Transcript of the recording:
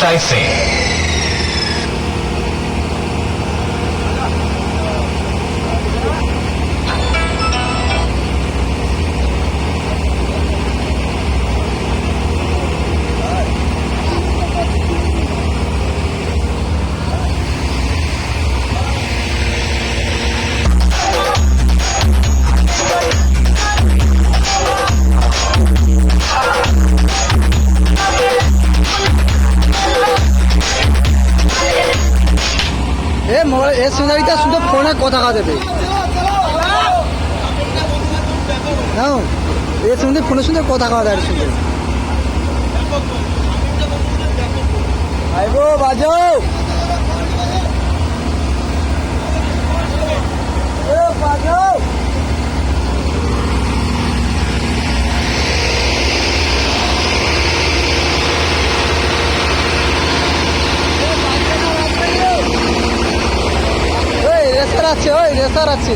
চাইছে। এ সিনারিটা শুধু ফোনে কথা দেবে হ্যাঁ এ শুনতে ফোনে শুনতে কথা খাওয়া দেয় শুনতে আইবো বাজাও বাজাও রেসার আছে